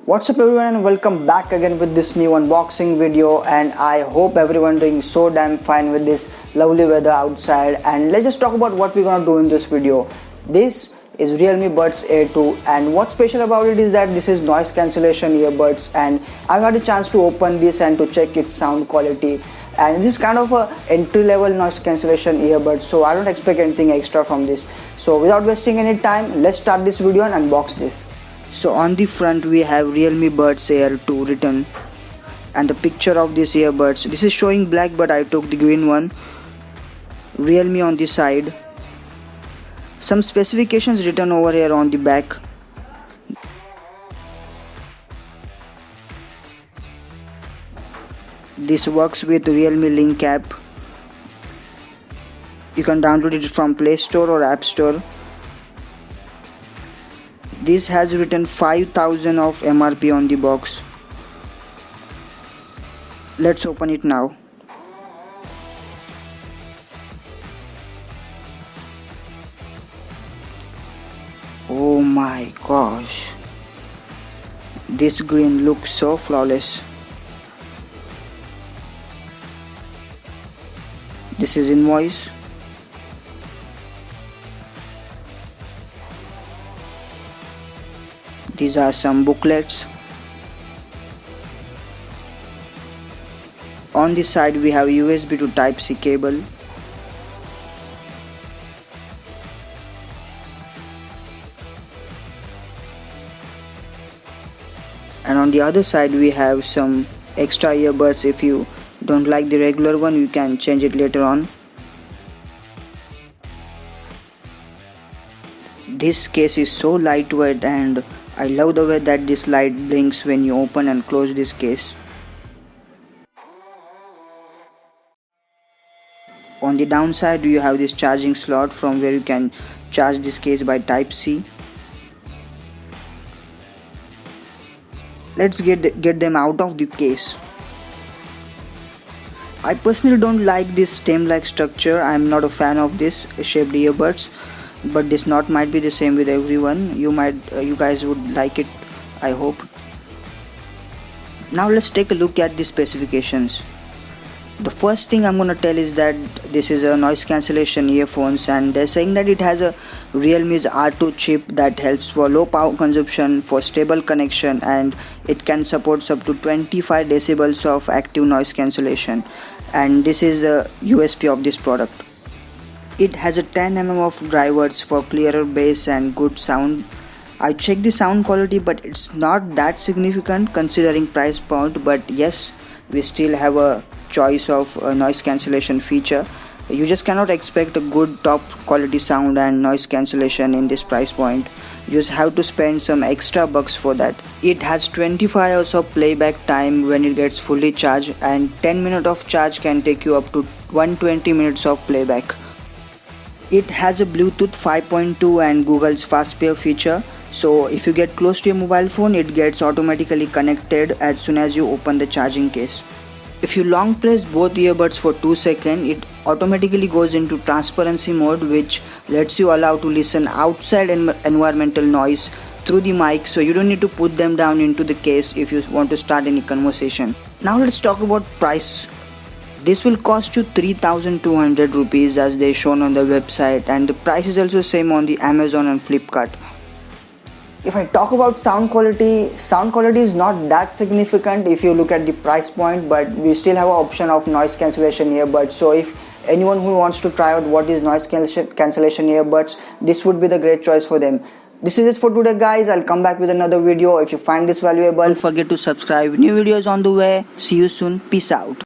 What's up everyone and welcome back again with this new unboxing video, and I hope everyone doing so damn fine with this lovely weather outside. And let's just talk about what we're gonna do in this video. This is Realme Buds Air 2, and what's special about it is that this is noise cancellation earbuds, and I've had a chance to open this and to check its sound quality. And this is kind of a entry level noise cancellation earbud, so I don't expect anything extra from this. So without wasting any time, let's start this video and unbox this. So on the front we have Realme Buds Air 2 written, and the picture of these earbuds. This is showing black but I took the green one. Realme on the side. Some specifications written over here on the back. This works with Realme Link app. You can download it from Play Store or App Store. This has written 5000 of MRP on the box. Let's open it now. Oh my gosh, this green looks so flawless. This is invoice. These are some booklets. On this side we have USB to Type-C cable. And on the other side we have some extra earbuds. If you don't like the regular one, you can change it later on. This case is so lightweight, and I love the way that this light blinks when you open and close this case. On the downside you have this charging slot from where you can charge this case by Type-C. Let's get them out of the case. I personally don't like this stem-like structure. I'm not a fan of this shaped earbuds, but this knot might be the same with everyone. You guys would like it, I hope. Now let's take a look at the specifications. The first thing I'm gonna tell is that this is a noise cancellation earphones, and they're saying that it has a Realme's R2 chip that helps for low power consumption, for stable connection, and it can support up to 25 decibels of active noise cancellation. And this is a USP of this product. It has a 10 mm of drivers for clearer bass and good sound. I checked the sound quality, but it's not that significant considering price point, but yes, we still have a choice of a noise cancellation feature. You just cannot expect a good top quality sound and noise cancellation in this price point. You just have to spend some extra bucks for that. It has 25 hours of playback time when it gets fully charged, and 10 minutes of charge can take you up to 120 minutes of playback. It has a Bluetooth 5.2 and Google's fast pair feature, so if you get close to your mobile phone, it gets automatically connected as soon as you open the charging case. If you long press both earbuds for 2 seconds, it automatically goes into transparency mode, which lets you allow to listen outside environmental noise through the mic, so you don't need to put them down into the case if you want to start any conversation. Now let's talk about price. This will cost you 3,200 rupees as they shown on the website, and the price is also same on the Amazon and Flipkart. If I talk about sound quality is not that significant if you look at the price point, but we still have an option of noise cancellation earbuds. So if anyone who wants to try out what is noise cancellation earbuds, this would be the great choice for them. This is it for today guys. I'll come back with another video. If you find this valuable, don't forget to subscribe. New videos on the way. See you soon. Peace out.